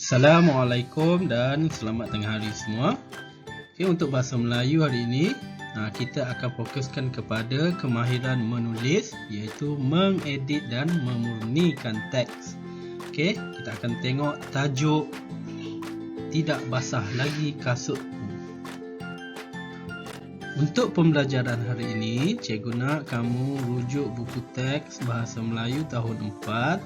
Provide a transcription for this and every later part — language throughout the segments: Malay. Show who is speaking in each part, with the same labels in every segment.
Speaker 1: Assalamualaikum dan selamat tengah hari semua. Okay, untuk bahasa Melayu hari ini, kita akan fokuskan kepada kemahiran menulis, iaitu mengedit dan memurnikan teks. Okay, kita akan tengok tajuk Tidak Basah Lagi Kasutku. Untuk pembelajaran hari ini, cikgu nak kamu rujuk buku teks Bahasa Melayu tahun 4,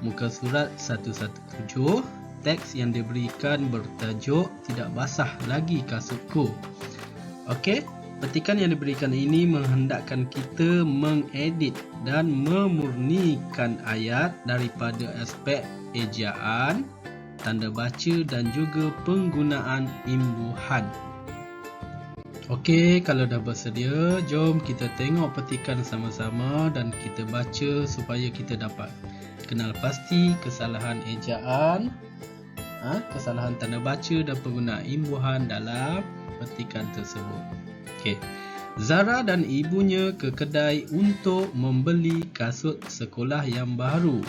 Speaker 1: muka surat 117. Teks yang diberikan bertajuk Tidak Basah Lagi Kasutku. Okey, petikan yang diberikan ini menghendakkan kita mengedit dan memurnikan ayat daripada aspek ejaan, tanda baca dan juga penggunaan imbuhan. Okey, kalau dah bersedia, jom kita tengok petikan sama-sama dan kita baca supaya kita dapat kenal pasti kesalahan ejaan, kesalahan tanda baca dan penggunaan imbuhan dalam petikan tersebut. Okey. Zara dan ibunya ke kedai untuk membeli kasut sekolah yang baru.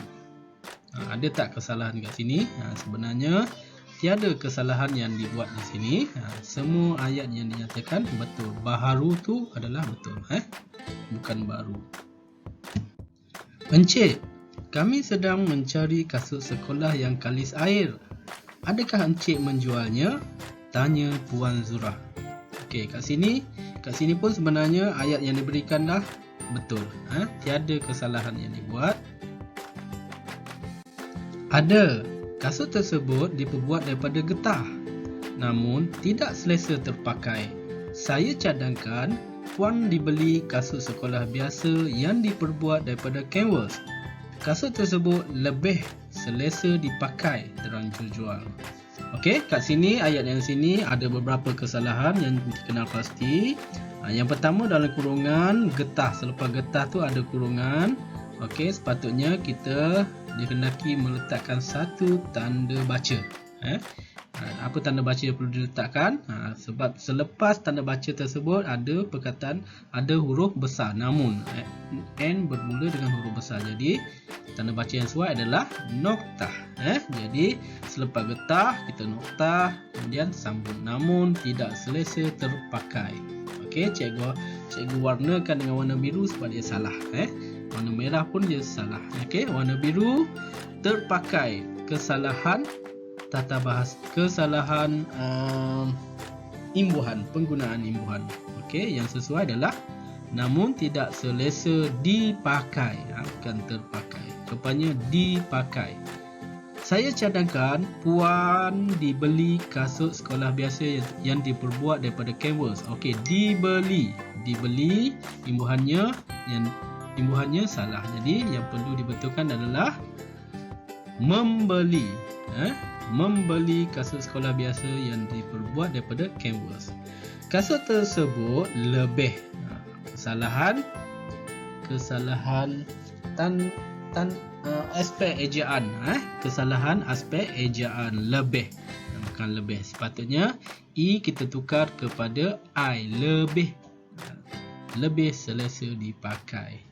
Speaker 1: Ada tak kesalahan kat sini? Sebenarnya tiada kesalahan yang dibuat di sini. Semua ayat yang dinyatakan betul. Baharu tu adalah betul, bukan baru. Encik, kami sedang mencari kasut sekolah yang kalis air. Adakah encik menjualnya? Tanya Puan Zurah. Okey, kat sini pun sebenarnya ayat yang diberikan dah betul. Tiada kesalahan yang dibuat. Ada. Kasut tersebut diperbuat daripada getah, namun tidak selesa terpakai. Saya cadangkan Puan dibeli kasut sekolah biasa yang diperbuat daripada kanvas. Kasut tersebut lebih selesa dipakai, terang jual. Okey, kat sini ayat yang sini ada beberapa kesalahan yang dikenal pasti. Yang pertama dalam kurungan getah, selepas getah tu ada kurungan. Okey, sepatutnya kita dikehendaki meletakkan satu tanda baca. Apa tanda baca yang perlu diletakkan? Sebab selepas tanda baca tersebut ada perkataan, ada huruf besar, namun N bermula dengan huruf besar. Jadi tanda baca yang sesuai adalah noktah. Jadi selepas getah kita noktah, kemudian sambung, namun tidak selesa terpakai. Okey, cikgu warnakan dengan warna biru sebab dia salah. Warna merah pun dia salah. Okey, warna biru terpakai, kesalahan tata bahasa, kesalahan imbuhan, penggunaan imbuhan. Okey, yang sesuai adalah namun tidak selesa dipakai, bukan terpakai. Rupanya dipakai. Saya cadangkan Puan dibeli kasut sekolah biasa yang diperbuat daripada kanvas. Okey, dibeli imbuhannya salah. Jadi yang perlu dibetulkan adalah membeli. Membeli kasut sekolah biasa yang diperbuat daripada kanvas. Kasut tersebut lebih. Kesalahan aspek ejaan. Kesalahan aspek ejaan, lebih, bukan lebih. Sepatutnya I kita tukar kepada I, lebih selesa dipakai.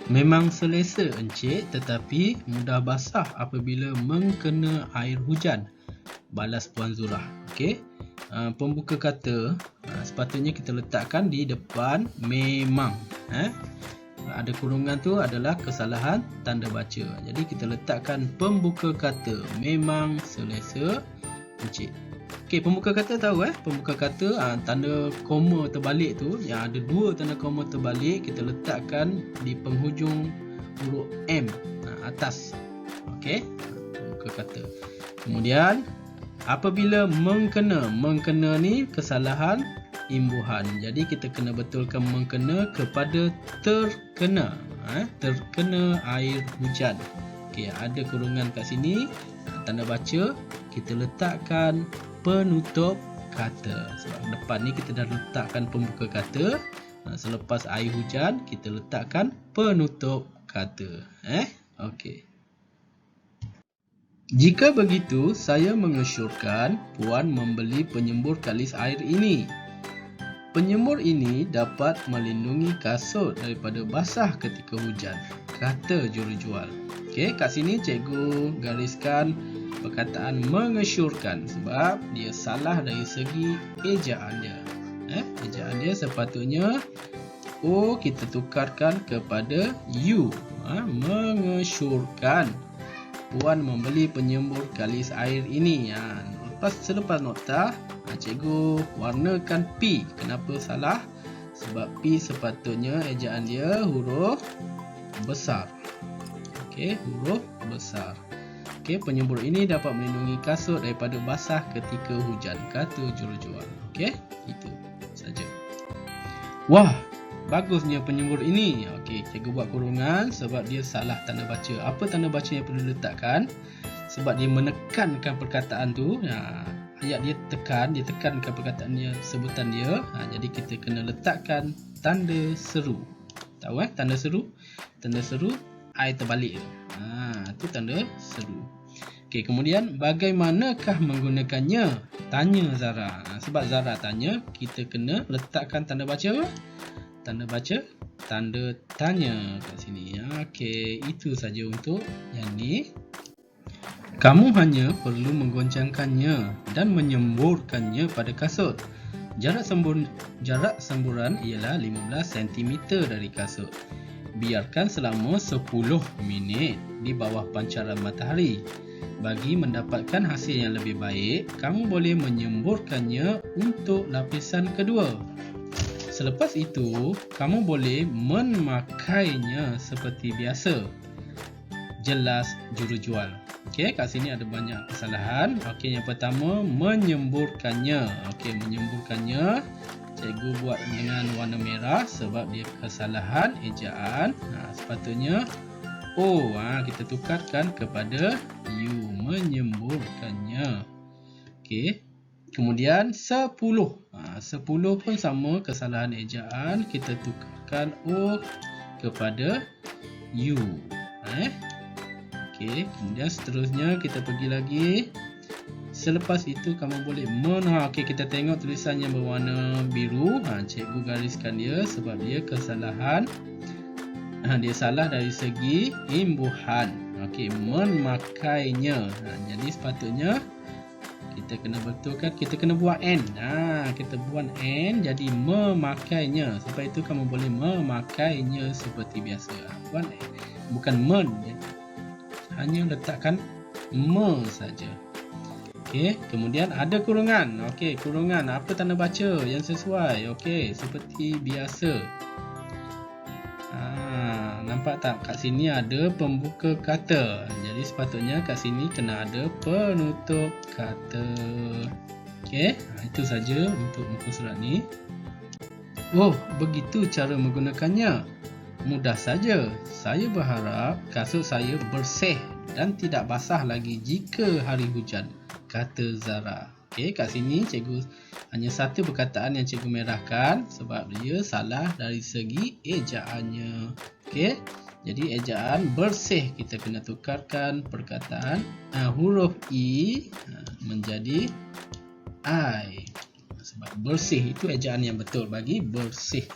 Speaker 1: Memang selesa encik, tetapi mudah basah apabila mengkena air hujan, balas Puan Zurah. Okey, pembuka kata sepatutnya kita letakkan di depan memang. Ada kurungan tu adalah kesalahan tanda baca. Jadi kita letakkan pembuka kata memang selesa encik. Okey, pembuka kata tahu pembuka kata tanda koma terbalik tu, yang ada dua tanda koma terbalik, kita letakkan di penghujung huruf M atas. Okey, pembuka kata. Kemudian apabila mengkena ni kesalahan imbuhan. Jadi kita kena betulkan mengkena kepada terkena. Terkena air hujan. Okey, ada kurungan kat sini. Tanda baca kita letakkan penutup kata. Sebab depan ni kita dah letakkan pembuka kata. Selepas air hujan kita letakkan penutup kata. Okey. Jika begitu, saya mengesyorkan Puan membeli penyembur kalis air ini. Penyembur ini dapat melindungi kasut daripada basah ketika hujan, kata jurujual. Okey. Okey, kat sini cikgu gariskan perkataan mengesyorkan sebab dia salah dari segi ejaan dia. Ejaan dia sepatutnya O kita tukarkan kepada U. Mengesyorkan Puan membeli penyembur kalis air ini. Selepas nota, cikgu warnakan P. Kenapa salah? Sebab P sepatutnya ejaan dia huruf besar. Okey, huruf besar. Okey, penyembur ini dapat melindungi kasut daripada basah ketika hujan, kata jurujual. Okey, itu saja. Wah, bagusnya penyembur ini. Okey, cikgu buat kurungan sebab dia salah tanda baca. Apa tanda baca yang perlu diletakkan? Sebab dia menekankan perkataan tu. Ayat dia tekankan perkataan dia, sebutan dia. Jadi kita kena letakkan tanda seru. Tahu tanda seru? Tanda seru I terbalik. Itu tanda seru. Okey, kemudian bagaimanakah menggunakannya? Tanya Zara. Sebab Zara tanya, kita kena letakkan tanda baca. Tanda baca, tanda tanya kat sini. Okey, itu saja untuk yang ni. Kamu hanya perlu menggoncangkannya dan menyemburkannya pada kasut. Jarak semburan ialah 15 cm dari kasut. Biarkan selama 10 minit di bawah pancaran matahari. Bagi mendapatkan hasil yang lebih baik, kamu boleh menyemburkannya untuk lapisan kedua. Selepas itu, kamu boleh memakainya seperti biasa. Jelas jurujual. Okey, kat sini ada banyak kesalahan. Okey, yang pertama menyemburkannya. Okey, menyemburkannya cikgu buat dengan warna merah sebab dia kesalahan ejaan. Sepatutnya O kita tukarkan kepada U, menyemburkannya. Okey. Kemudian 10. 10 pun sama kesalahan ejaan, kita tukarkan O kepada U. Okey, kemudian seterusnya kita pergi lagi. Selepas itu kamu boleh okey, kita tengok tulisan yang berwarna biru. Cikgu gariskan dia sebab dia kesalahan. Dia salah dari segi imbuhan. Okey, memakainya. Jadi sepatutnya kita kena betulkan, kita kena buat N. Kita buat N jadi memakainya. Sebab itu kamu boleh memakainya seperti biasa. Buat N. Bukan men. Hanya letakkan me saja. Okey, kemudian ada kurungan. Okey, kurungan apa tanda baca yang sesuai? Okey, seperti biasa. Nampak tak? Kat sini ada pembuka kata. Jadi sepatutnya kat sini kena ada penutup kata. Okey, itu saja untuk muka surat ni. Oh, begitu cara menggunakannya. Mudah saja. Saya berharap kasut saya bersih dan tidak basah lagi jika hari hujan, kata Zara. Okey, kat sini cikgu hanya satu perkataan yang cikgu merahkan sebab dia salah dari segi ejaannya. Okey, jadi ejaan bersih kita kena tukarkan perkataan huruf I menjadi I. Sebab bersih itu ejaan yang betul bagi bersih.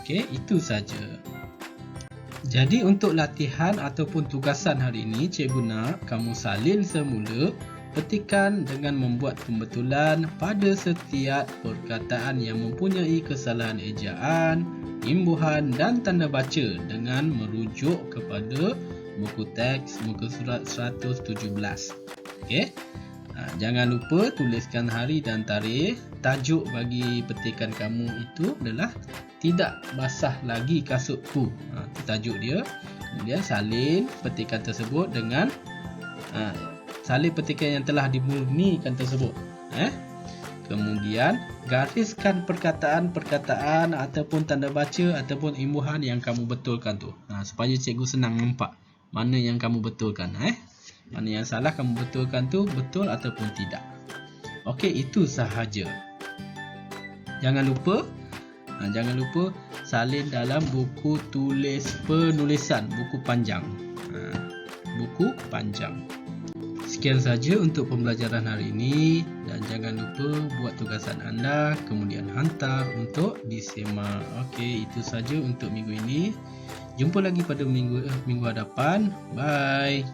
Speaker 1: Okey, itu saja. Jadi untuk latihan ataupun tugasan hari ini, cikgu nak kamu salin semula petikan dengan membuat pembetulan pada setiap perkataan yang mempunyai kesalahan ejaan, imbuhan dan tanda baca dengan merujuk kepada buku teks muka surat 117. Okey. Jangan lupa tuliskan hari dan tarikh. Tajuk bagi petikan kamu itu adalah tidak basah lagi kasutku. Itu tajuk dia. Kemudian salin petikan tersebut dengan salin petikan yang telah dimurnikan tersebut. Kemudian gariskan perkataan-perkataan ataupun tanda baca ataupun imbuhan yang kamu betulkan tu. Supaya cikgu senang nampak mana yang kamu betulkan. Mana yang salah kamu betulkan tu betul ataupun tidak. Okey, itu sahaja. Jangan lupa salin dalam buku tulis penulisan, buku panjang. Buku panjang. Sekian saja untuk pembelajaran hari ini dan jangan lupa buat tugasan anda kemudian hantar untuk disemak. Okey, itu saja untuk minggu ini. Jumpa lagi pada minggu hadapan. Bye.